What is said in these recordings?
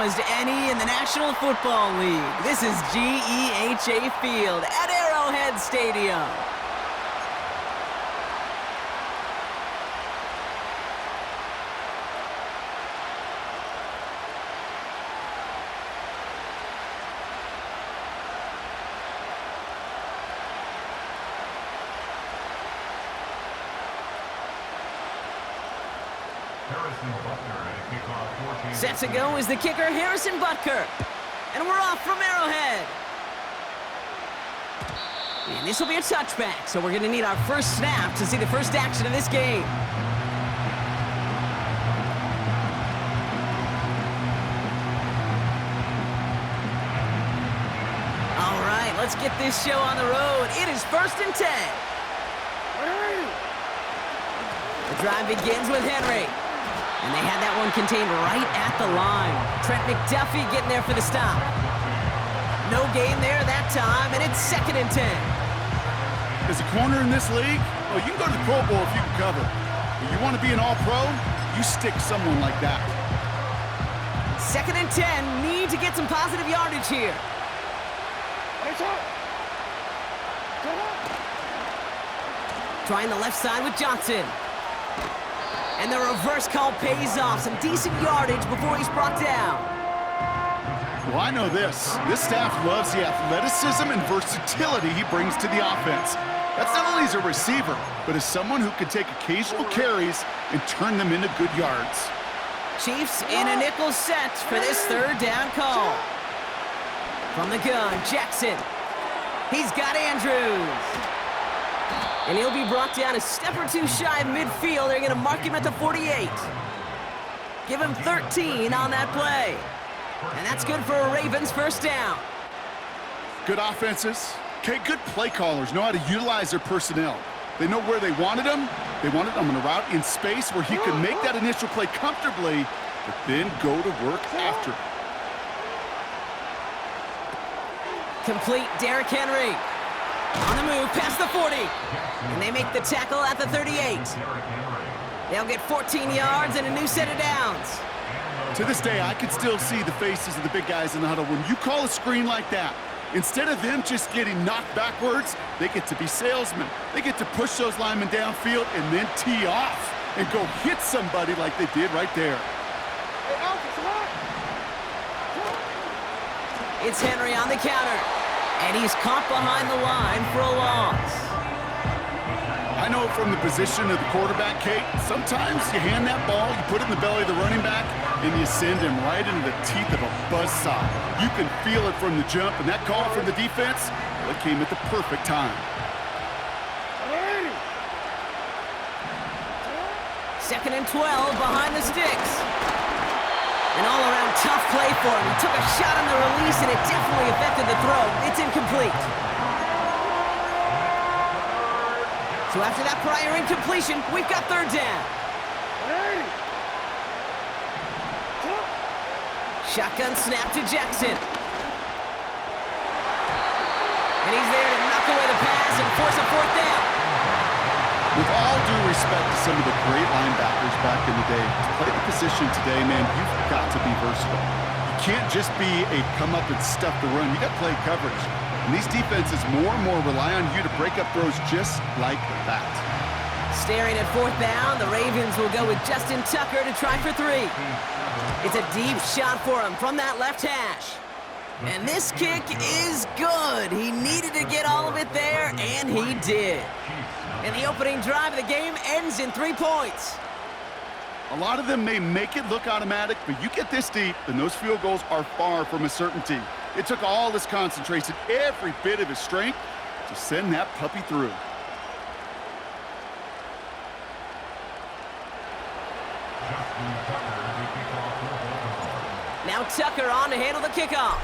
as any in the National Football League. This is GEHA Field at Arrowhead Stadium. Set to go is the kicker, Harrison Butker. And we're off from Arrowhead. And this will be a touchback, so we're going to need our first snap to see the first action of this game. All right, let's get this show on the road. It is 1st and 10. The drive begins with Henry. And they had that one contained right at the line. Trent McDuffie getting there for the stop. No gain there that time, and it's 2nd and 10. As a corner in this league, well, you can go to the Pro Bowl if you can cover. But you want to be an all-pro, you stick someone like that. 2nd and 10, need to get some positive yardage here. Trying the left side with Johnson. And the reverse call pays off. Some decent yardage before he's brought down. Well, I know this. This staff loves the athleticism and versatility he brings to the offense. That's not only as a receiver, but as someone who can take occasional carries and turn them into good yards. Chiefs in a nickel set for this 3rd down call. From the gun, Jackson. He's got Andrews. And he'll be brought down a step or two shy of midfield. They're going to mark him at the 48. Give him 13 on that play. And that's good for a Ravens first down. Good offenses. Okay, good play callers know how to utilize their personnel. They know where they wanted him. They wanted him on a route in space where he could make that initial play comfortably, but then go to work after. Complete Derrick Henry. On the move, past the 40. And they make the tackle at the 38. They'll get 14 yards and a new set of downs. To this day, I can still see the faces of the big guys in the huddle. When you call a screen like that, instead of them just getting knocked backwards, they get to be salesmen. They get to push those linemen downfield and then tee off and go hit somebody like they did right there. It's Henry on the counter. And he's caught behind the line for a loss. I know from the position of the quarterback, Kate, sometimes you hand that ball, you put it in the belly of the running back, and you send him right into the teeth of a buzzsaw. You can feel it from the jump, and that call from the defense, well, it came at the perfect time. 2nd and 12 behind the sticks. An all-around tough play for him. He took a shot on the release, and it definitely affected the throw. It's incomplete. So after that prior incompletion, we've got 3rd down. Shotgun snap to Jackson. And he's there to knock away the pass and force a 4th down. With all due respect to some of the great linebackers back in the day, to play the position today, man, you've got to be versatile. You can't just be a come up and stuff the run. You got to play coverage. And these defenses more and more rely on you to break up throws just like that. Staring at 4th down, the Ravens will go with Justin Tucker to try for 3. It's a deep shot for him from that left hash. And this kick is good. He needed to get all of it there, and he did. And the opening drive of the game ends in 3 points. A lot of them may make it look automatic, but you get this deep, and those field goals are far from a certainty. It took all his concentration, every bit of his strength, to send that puppy through. Now Tucker on to handle the kickoff.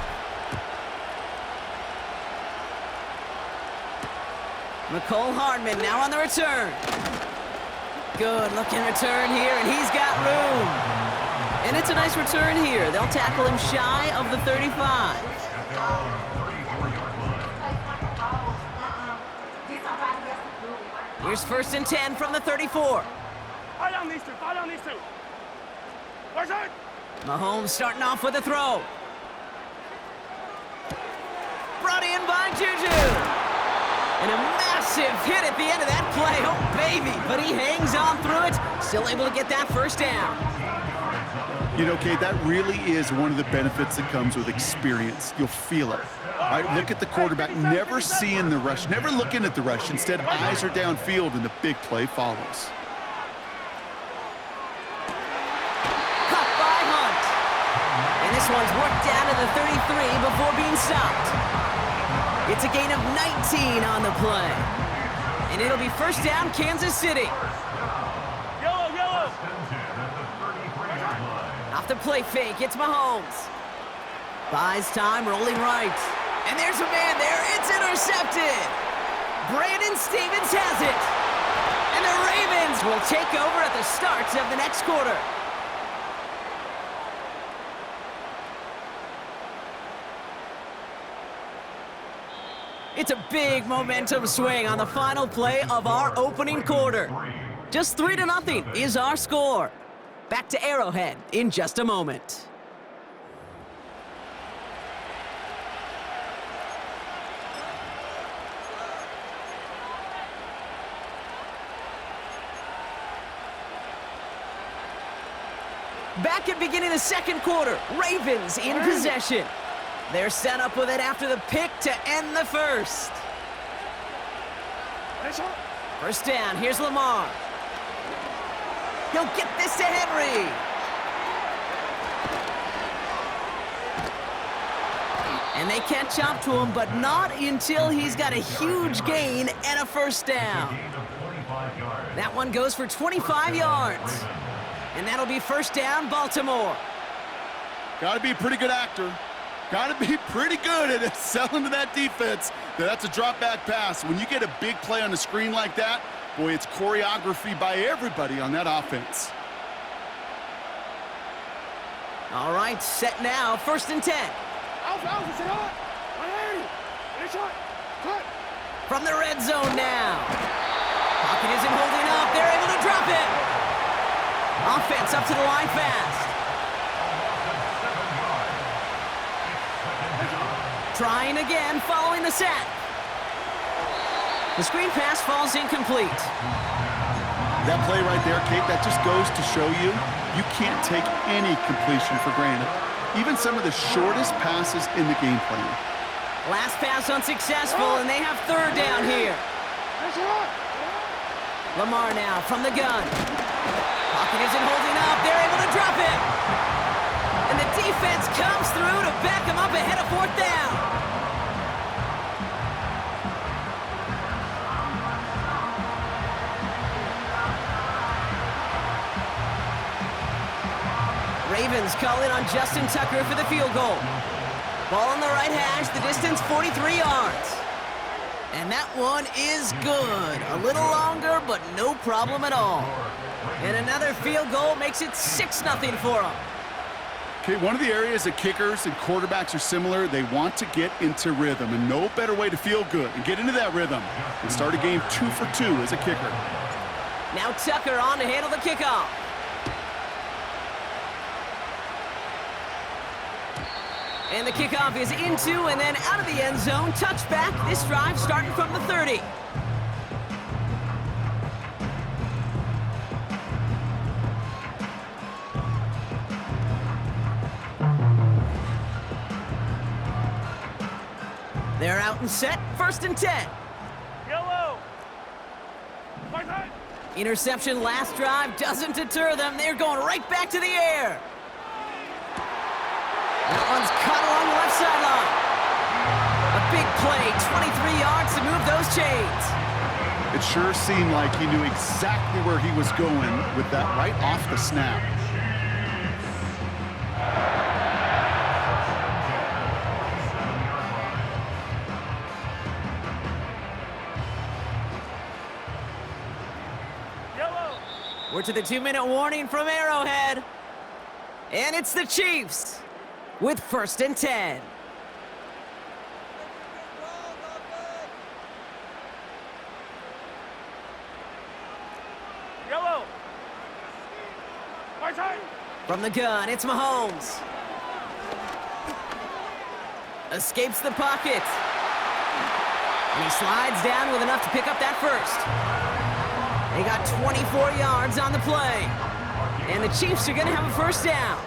McCole Hardman now on the return. Good looking return here, and he's got room. And it's a nice return here. They'll tackle him shy of the 35. Here's 1st and 10 from the 34. Fall on these two. Watch out. Mahomes starting off with a throw. Brought in by Juju. And a massive hit at the end of that play. Oh, baby. But he hangs on through it. Still able to get that first down. You know, Kate, that really is one of the benefits that comes with experience. You'll feel it. All right, look at the quarterback. Never seeing the rush. Never looking at the rush. Instead, eyes are downfield, and the big play follows. Caught by Hunt. And this one's worked down to the 33 before being stopped. It's a gain of 19 on the play. And it'll be first down, Kansas City. Yellow. Off the play fake, it's Mahomes. Buys time, rolling right. And there's a man there, it's intercepted. Brandon Stevens has it. And the Ravens will take over at the start of the next quarter. It's a big momentum swing on the final play of our opening quarter. Just 3-0 is our score. Back to Arrowhead in just a moment. Back at beginning of the second quarter, Ravens in possession. They're set up with it after the pick to end the first. First down, here's Lamar. He'll get this to Henry. And they catch up to him, but not until he's got a huge gain and a first down. That one goes for 25 yards. And that'll be first down, Baltimore. Got to be a pretty good actor. Got to be pretty good at selling to that defense. That's a drop-back pass. When you get a big play on the screen like that, boy, it's choreography by everybody on that offense. All right, set now, first and 10. From the red zone now. Pocket isn't holding up. They're able to drop it. Offense up to the line fast. Trying again, following the sack. The screen pass falls incomplete. That play right there, Kate, that just goes to show you, you can't take any completion for granted. Even some of the shortest passes in the game plan. Last pass unsuccessful, and they have third down here. Lamar now from the gun. Pocket isn't holding up. They're able to drop it. And the defense comes through to back them up ahead of fourth down. Ravens call in on Justin Tucker for the field goal. Ball on the right hash, the distance 43 yards. And that one is good. A little longer, but no problem at all. And another field goal makes it 6-0 for them. Okay, one of the areas that kickers and quarterbacks are similar, they want to get into rhythm, and no better way to feel good and get into that rhythm and start a game 2 for 2 as a kicker. Now Tucker on to handle the kickoff. And the kickoff is into and then out of the end zone. Touchback. This drive starting from the 30. They're out and set. First and 10. Yellow. Interception last drive doesn't deter them. They're going right back to the air. That one's cut along the left sideline. A big play, 23 yards to move those chains. It sure seemed like he knew exactly where he was going with that right off the snap. Yellow. We're to the 2-minute warning from Arrowhead. And it's the Chiefs with first and 10. Yellow. Right side. From the gun, it's Mahomes. Escapes the pocket. And he slides down with enough to pick up that first. They got 24 yards on the play. And the Chiefs are going to have a first down.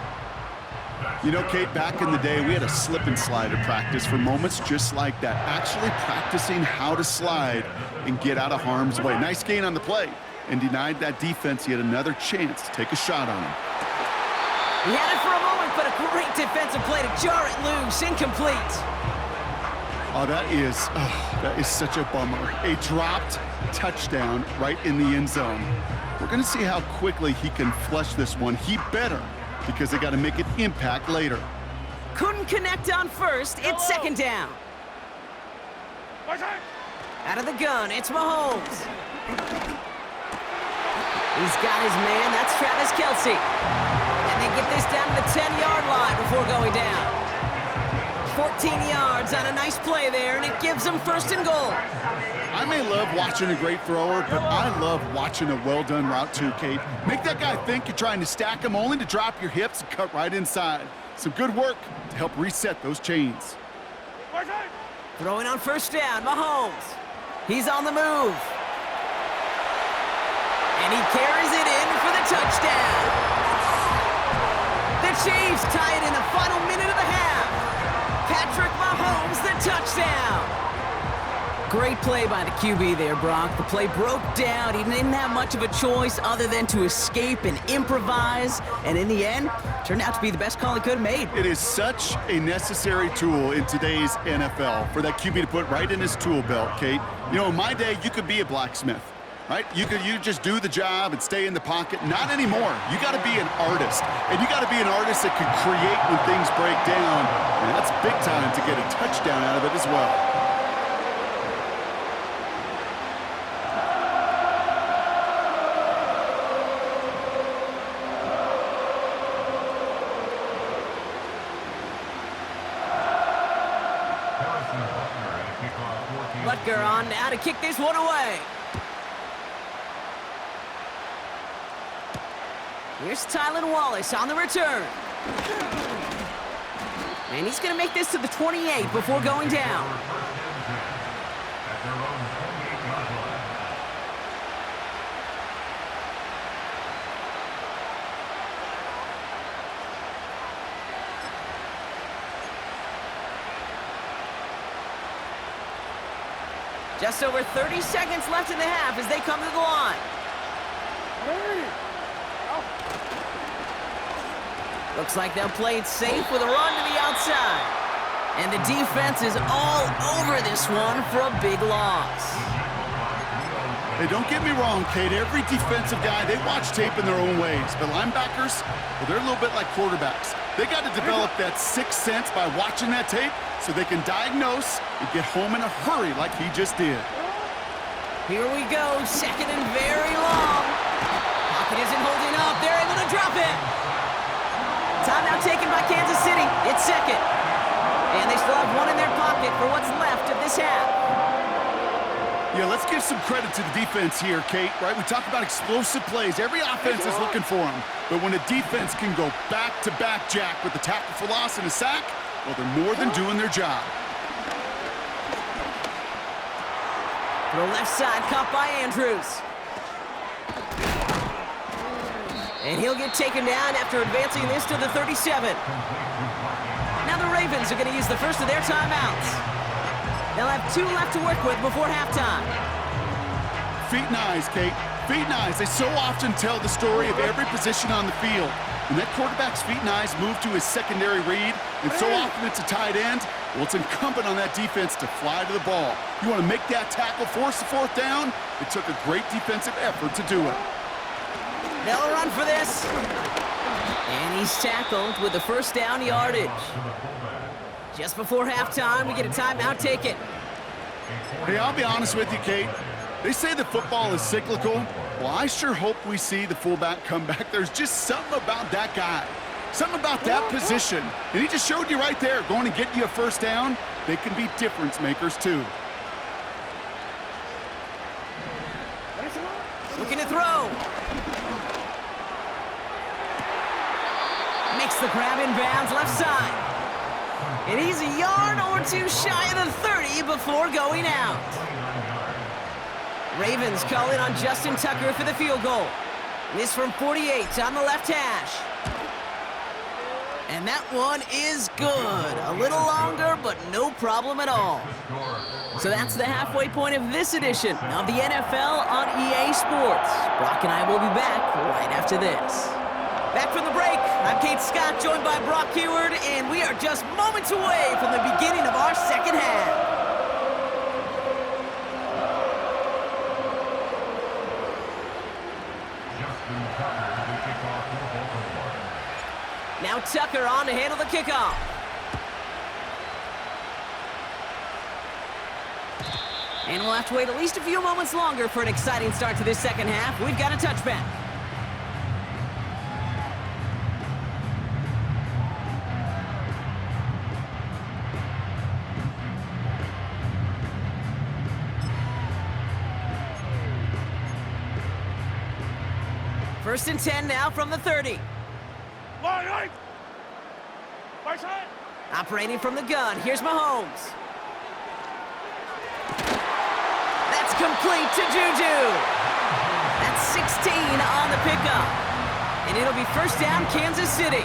You know, Kate, back in the day, we had a slip and slide at practice for moments just like that. Actually practicing how to slide and get out of harm's way. Nice gain on the play. And denied that defense yet another chance to take a shot on him. He had it for a moment, but a great defensive play to jar it loose. Incomplete. Oh, that is such a bummer. A dropped touchdown right in the end zone. We're going to see how quickly he can flush this one. He better, because they got to make an impact later. Couldn't connect on first. It's second down. Out of the gun, it's Mahomes. He's got his man. That's Travis Kelce. And they get this down to the 10-yard line before going down. 14 yards on a nice play there, and it gives them first and goal. I may love watching a great thrower, but I love watching a well-done route too, Kate. Make that guy think you're trying to stack him, only to drop your hips and cut right inside. Some good work to help reset those chains. Throwing on first down, Mahomes. He's on the move. And he carries it in for the touchdown. The Chiefs tie it in the final minute of the half. Patrick Mahomes, the touchdown. Great play by the QB there, Brock. The play broke down. He didn't have much of a choice other than to escape and improvise. And in the end, turned out to be the best call he could have made. It is such a necessary tool in today's NFL for that QB to put right in his tool belt, Kate. You know, in my day, you could be a blacksmith, right? You just do the job and stay in the pocket. Not anymore. You got to be an artist. And you got to be an artist that can create when things break down. And that's big time to get a touchdown out of it as well. Butker on now to kick this one away. Here's Tylan Wallace on the return. And he's going to make this to the 28 before going down. Just over 30 seconds left in the half as they come to the line. Looks like they'll play it safe with a run to the outside. And the defense is all over this one for a big loss. Hey, don't get me wrong, Kate. Every defensive guy, they watch tape in their own ways. But linebackers, well, they're a little bit like quarterbacks. They got to develop that sixth sense by watching that tape so they can diagnose and get home in a hurry like he just did. Here we go, second and very long. Pocket isn't holding up. They're able to drop it. Timeout taken by Kansas City. It's second. And they still have one in their pocket for what's left of this half. Yeah, let's give some credit to the defense here, Kate, right? We talk about explosive plays. Every offense is looking for them. But when a defense can go back-to-back, Jack, with the tackle for loss and a sack, well, they're more than doing their job. To the left side, caught by Andrews. And he'll get taken down after advancing this to the 37. Now the Ravens are going to use the first of their timeouts. They'll have 2 left to work with before halftime. Feet and eyes, Kate. Feet and eyes. They so often tell the story of every position on the field. When that quarterback's feet and eyes move to his secondary read, and so often it's a tight end, well, it's incumbent on that defense to fly to the ball. You want to make that tackle, force the fourth down? It took a great defensive effort to do it. They'll run for this. And he's tackled with the first down yardage. Just before halftime, we get a timeout taken. Hey, I'll be honest with you, Kate. They say that football is cyclical. Well, I sure hope we see the fullback come back. There's just something about that guy, something about that position. And he just showed you right there, going to get you a first down. They can be difference makers, too. Looking to throw. the grab in bounds left side. And he's a yard or two shy of the 30 before going out. Ravens call in on Justin Tucker for the field goal. This from 48 on the left hash. And that one is good. A little longer, but no problem at all. So that's the halfway point of this edition of the NFL on EA Sports. Brock and I will be back right after this. Back from the break, I'm Kate Scott, joined by Brock Heward, and we are just moments away from the beginning of our second half. Now Tucker on to handle the kickoff. And we'll have to wait at least a few moments longer for an exciting start to this second half. We've got a touchback. First and 10 now from the 30. Line. Right side. Operating from the gun, here's Mahomes. That's complete to Juju. That's 16 on the pickup. And it'll be first down, Kansas City.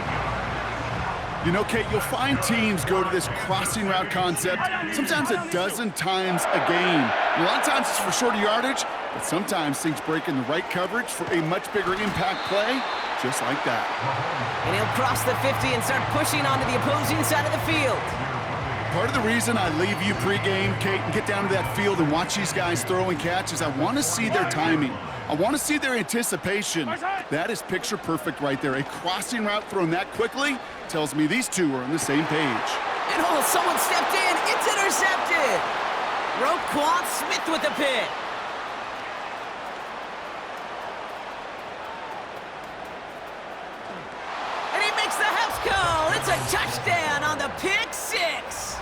You know, Kate, you'll find teams go to this crossing route concept sometimes a dozen times a game. A lot of times it's for shorter yardage, but sometimes things break in the right coverage for a much bigger impact play, just like that. And he'll cross the 50 and start pushing onto the opposing side of the field. Part of the reason I leave you pregame, Kate, and get down to that field and watch these guys throw and catch is I want to see their timing. I want to see their anticipation. That is picture perfect right there. A crossing route thrown that quickly tells me these two are on the same page. And oh, someone stepped in. It's intercepted. Roquan Smith with the pick. And he makes the house call. It's a touchdown on the pick six.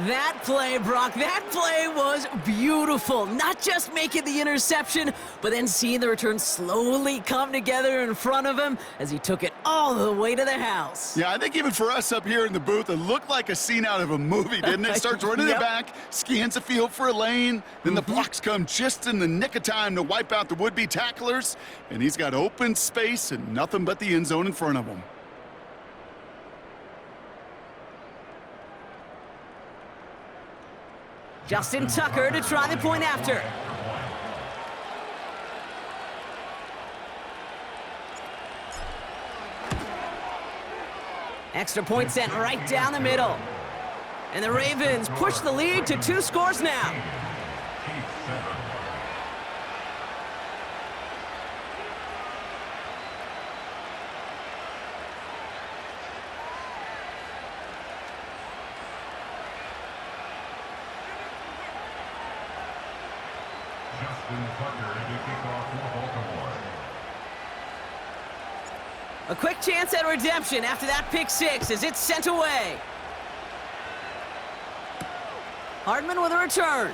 That play, Brock, that play was beautiful. Not just making the interception, but then seeing the return slowly come together in front of him as he took it all the way to the house. Yeah, I think even for us up here in the booth, it looked like a scene out of a movie, didn't it? Starts running it back, scans the field for a lane, then the blocks come just in the nick of time to wipe out the would-be tacklers, and he's got open space and nothing but the end zone in front of him. Justin Tucker to try the point after. Extra point sent right down the middle. And the Ravens push the lead to 2 scores now. A quick chance at redemption after that pick six as it's sent away. Hardman with a return.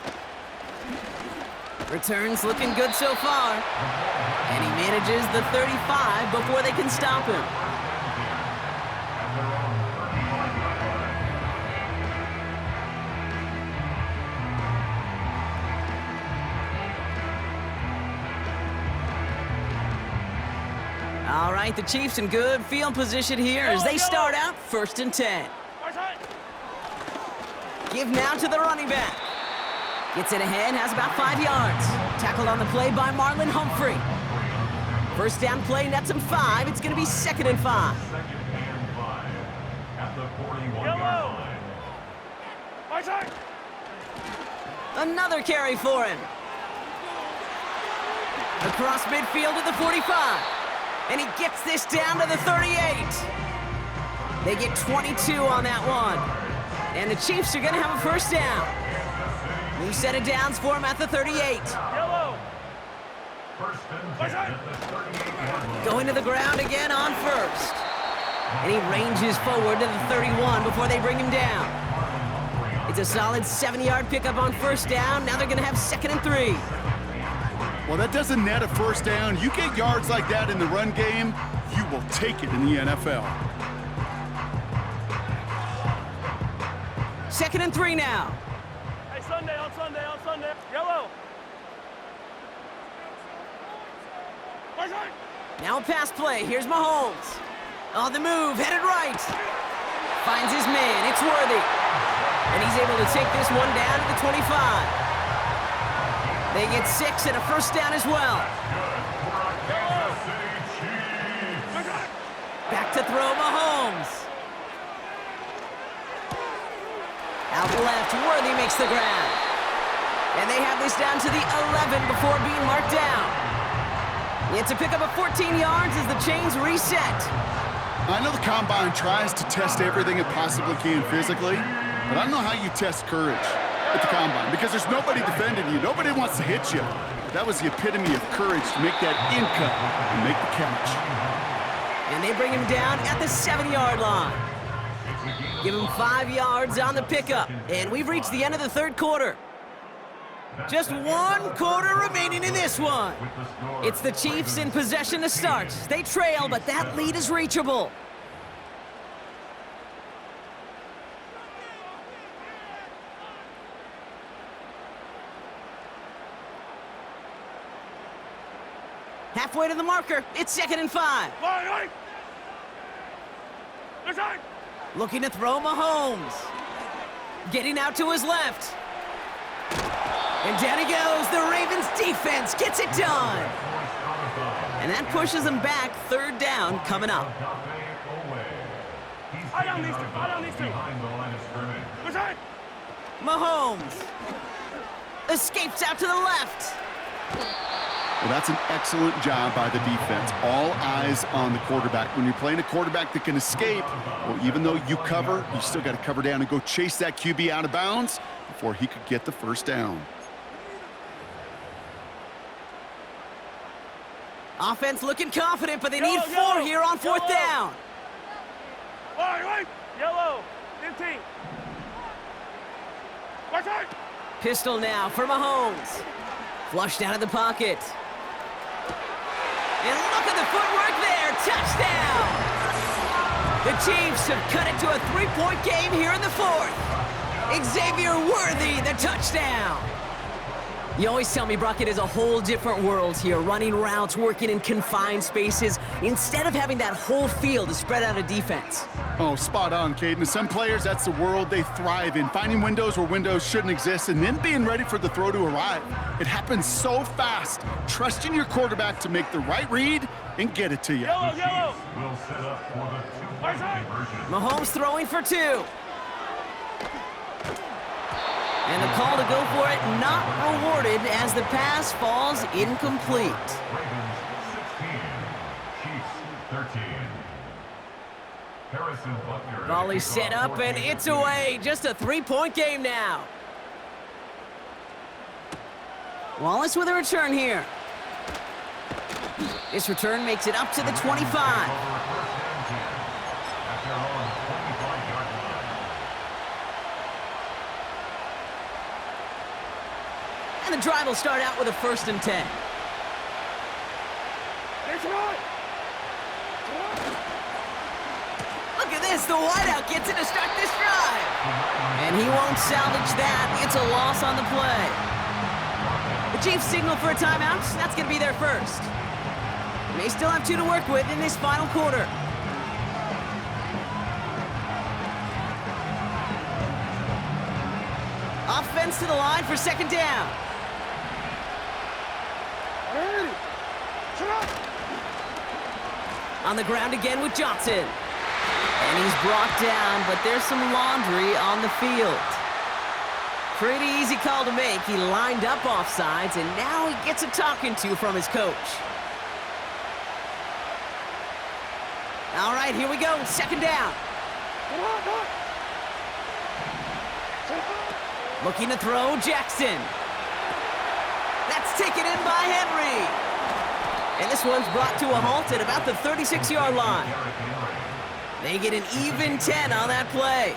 Returns looking good so far. And he manages the 35 before they can stop him. All right, the Chiefs in good field position here as they start out first and 10. Give now to the running back. Gets it ahead, has about 5 yards. Tackled on the play by Marlon Humphrey. First down play, nets him 5. It's going to be 2nd and 5. Another carry for him. Across midfield to the 45. And he gets this down to the 38. They get 22 on that one. And the Chiefs are going to have a first down. New set of downs for him at the 38. Going to the ground again on first. And he ranges forward to the 31 before they bring him down. It's a solid 7-yard pickup on first down. Now they're going to have 2nd and 3. Well, that doesn't net a first down. You get yards like that in the run game, you will take it in the NFL. 2nd and 3 now. Hey, Sunday, on Sunday. Yellow. Right side. Now a pass play. Here's Mahomes. On the move, headed right. Finds his man. It's Worthy. And he's able to take this one down to the 25. They get 6 and a first down as well. Back to throw Mahomes. Out left, Worthy makes the grab. And they have this down to the 11 before being marked down. It's a pickup of 14 yards as the chains reset. I know the Combine tries to test everything it possibly can physically, but I don't know how you test courage at the Combine because there's nobody defending you. Nobody wants to hit you. That was the epitome of courage to make that in cut and make the catch. And they bring him down at the 7-yard line. Give him 5 yards on the pickup. And we've reached the end of the third quarter. Just 1 quarter remaining in this one. It's the Chiefs in possession to start. They trail, but that lead is reachable. Halfway to the marker. It's 2nd and 5. Right. This side. Looking to throw Mahomes. Getting out to his left. And down he goes. The Ravens defense gets it done. And that pushes them back. 3rd down coming up. I don't need to. This side. Mahomes escapes out to the left. Well, that's an excellent job by the defense. All eyes on the quarterback. When you're playing a quarterback that can escape, well, even though you cover, you still got to cover down and go chase that QB out of bounds before he could get the first down. Offense looking confident, but they need 4 here on 4th down. Right. Yellow. 15. Right side. Pistol now for Mahomes. Flushed out of the pocket. And look at the footwork there. Touchdown! The Chiefs have cut it to a 3-point game here in the 4th. Xavier Worthy, the touchdown. You always tell me, Brock, it is a whole different world here, running routes, working in confined spaces, instead of having that whole field to spread out a defense. Oh, spot on, Caden. Some players, that's the world they thrive in, finding windows where windows shouldn't exist and then being ready for the throw to arrive. It happens so fast. Trusting your quarterback to make the right read and get it to you. Yellow. Will set up for the Right side. conversion. Mahomes throwing for 2. And the call to go for it not rewarded as the pass falls incomplete. Ravens 16, Chiefs 13. Harrison Butler. Volley set up and it's away. Just a 3-point game now. Wallace with a return here. This return makes it up to the 25. And the drive will start out with a 1st and 10. It's right. Look at this, the wideout gets it to start this drive. And he won't salvage that. It's a loss on the play. The Chiefs signal for a timeout. That's going to be their first. They still have 2 to work with in this final quarter. Offense to the line for 2nd down. On the ground again with Johnson. And he's brought down, but there's some laundry on the field. Pretty easy call to make. He lined up offsides, and now he gets a talking to from his coach. All right, here we go. 2nd down. Looking to throw, Jackson. That's taken in by Henry. And this one's brought to a halt at about the 36-yard line. They get an even 10 on that play.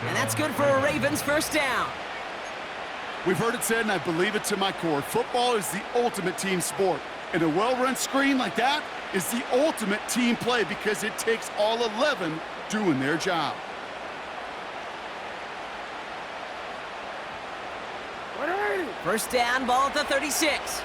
And that's good for a Ravens 1st down. We've heard it said, and I believe it to my core, football is the ultimate team sport. And a well-run screen like that is the ultimate team play because it takes all 11 doing their job. First down, ball at the 36.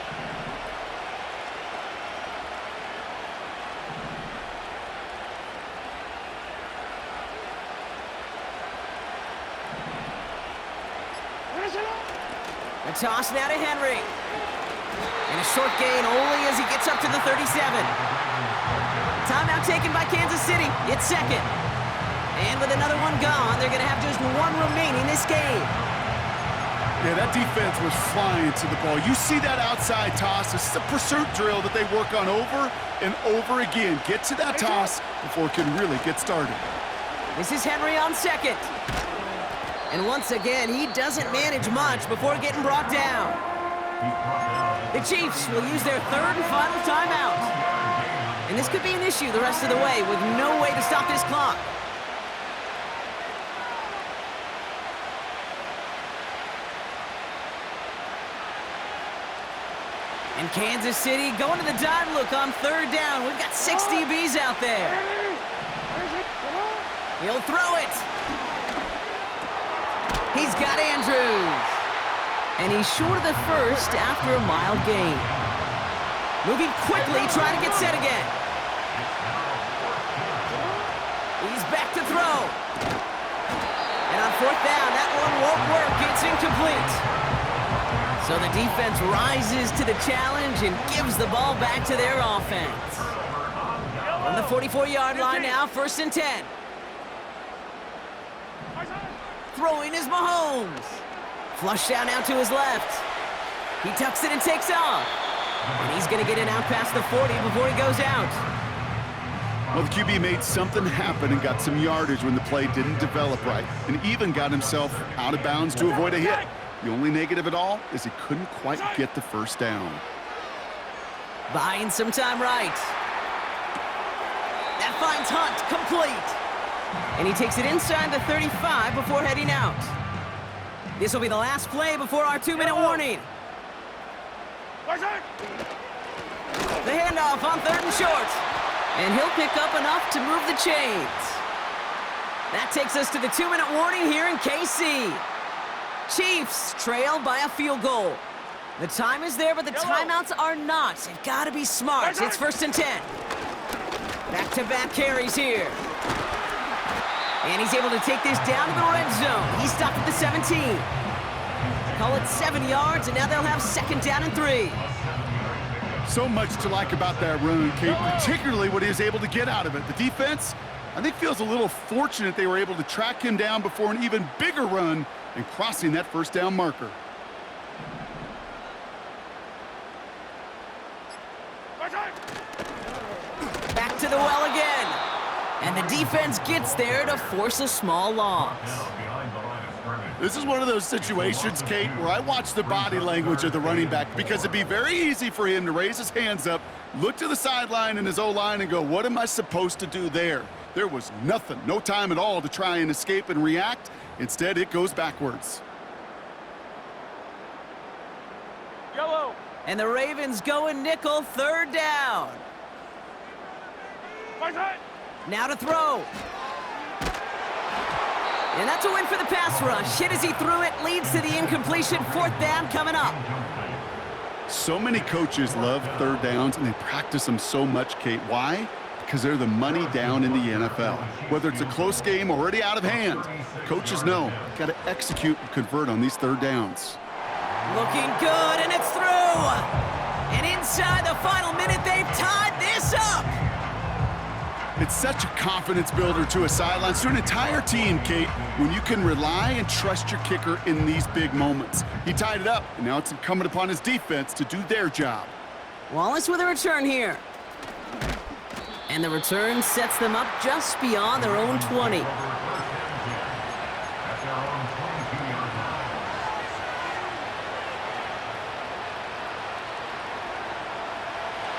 A toss now to Henry. And a short gain only as he gets up to the 37. Timeout taken by Kansas City. It's second. And with another one gone, they're going to have just one remaining this game. Yeah, that defense was flying to the ball. You see that outside toss. This is a pursuit drill that they work on over and over again. Get to that toss before it can really get started. This is Henry on second. And once again, he doesn't manage much before getting brought down. The Chiefs will use their third and final timeout. And this could be an issue the rest of the way with no way to stop this clock. And Kansas City going to the dime look on third down. We've got 6 DBs out there. He'll throw it. He's got Andrews. And he's short of the first after a mild gain. Moving quickly, trying to get set again. He's back to throw. And on fourth down, that one won't work. It's incomplete. So the defense rises to the challenge and gives the ball back to their offense. On the 44-yard line now, first and 10. Throwing is Mahomes. Flush down now to his left. He tucks it and takes off. And he's going to get it out past the 40 before he goes out. Well, the QB made something happen and got some yardage when the play didn't develop right, and even got himself out of bounds to avoid a hit. The only negative at all is he couldn't quite get the first down. Buying some time right. That finds Hunt complete. And he takes it inside the 35 before heading out. This will be the last play before our 2-minute warning. The handoff on third and short. And he'll pick up enough to move the chains. That takes us to the 2-minute warning here in KC. Chiefs trail by a field goal. The time is there, but the timeouts are not. They've got to be smart. It's first and 10. Back-to-back carries here. And he's able to take this down to the red zone. He's stopped at the 17. Call it 7 yards, and now they'll have second down and 3. So much to like about that run, Kate, particularly what he was able to get out of it. The defense, I think, feels a little fortunate they were able to track him down before an even bigger run and crossing that first down marker. Back to the well again. And the defense gets there to force a small loss. This is one of those situations, Kate, where I watch the body language of the running back because it'd be very easy for him to raise his hands up, look to the sideline in his O-line and go, what am I supposed to do there? There was nothing, no time at all to try and escape and react. Instead, it goes backwards. Yellow. And the Ravens go in nickel, third down. Now to throw. And that's a win for the pass rush. Hit as he threw it, leads to the incompletion. Fourth down coming up. So many coaches love third downs, and they practice them so much, Kate. Why? Because they're the money down in the NFL. Whether it's a close game already out of hand, coaches know, got to execute and convert on these third downs. Looking good, and it's through. And inside the final minute, they've tied this up. It's such a confidence builder to a sideline, to an entire team, Kate, when you can rely and trust your kicker in these big moments. He tied it up, and now it's incumbent upon his defense to do their job. Wallace with a return here. And the return sets them up just beyond their own 20.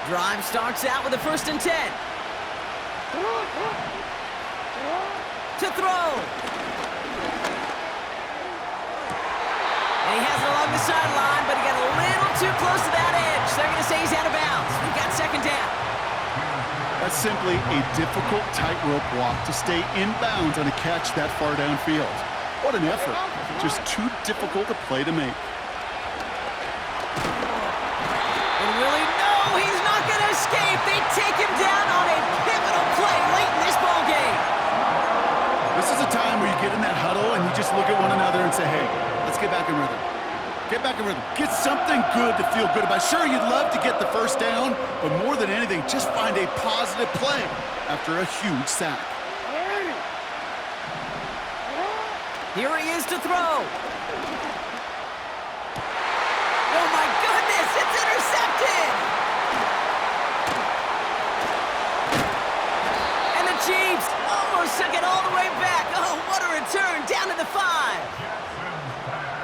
Drive starts out with a first and 10. To throw. And he has it along the sideline, but he got a little too close to that edge. They're going to stays out of bounds. We've got second down. That's simply a difficult tightrope walk to stay in bounds on a catch that far downfield. What an effort. Just too difficult a play to make. And Willie, no, he's not going to escape. They take him down on a pivotal play late in this ball game. This is a time where you get in that huddle and you just look at one another and say, hey, let's get back in rhythm. Get back in rhythm. Get something good to feel good about. Sure, you'd love to get the first down, but more than anything, just find a positive play after a huge sack. Here he is to throw. Oh, my goodness, it's intercepted. And the Chiefs almost took it all the way back. Oh, what a return, down to the 5.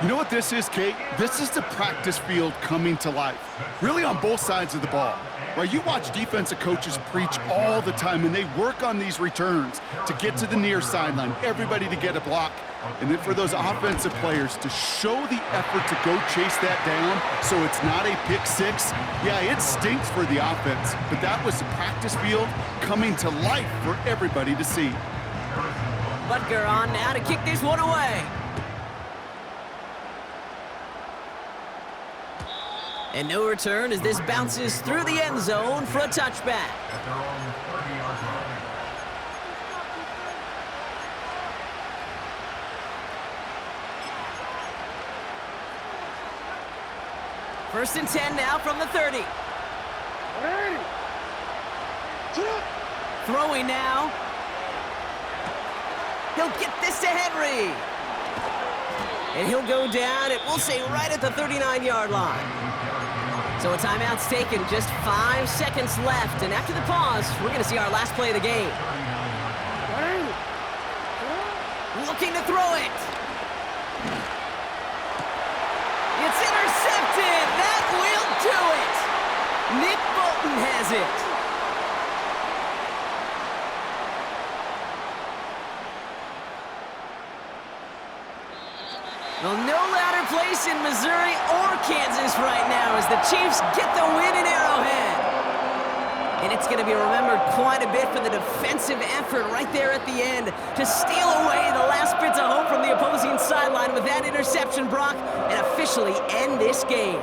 You know what this is, Kate? This is the practice field coming to life, really on both sides of the ball. Right? You watch defensive coaches preach all the time, and they work on these returns to get to the near sideline, everybody to get a block, and then for those offensive players to show the effort to go chase that down so it's not a pick six. Yeah, it stinks for the offense, but that was the practice field coming to life for everybody to see. Butker on now to kick this one away. And no return as this bounces through the end zone for a touchback. At their own 30-yard line. First and 10 now from the 30. Throwing now. He'll get this to Henry. And he'll go down, it will say right at the 39-yard line. So a timeout's taken, just 5 seconds left. And after the pause, we're going to see our last play of the game. Looking to throw it. It's intercepted. That will do it. Nick Bolton has it. Well, no louder place in Missouri or Kansas right now as the Chiefs get the win in Arrowhead. And it's going to be remembered quite a bit for the defensive effort right there at the end to steal away the last bits of hope from the opposing sideline with that interception, Brock, and officially end this game.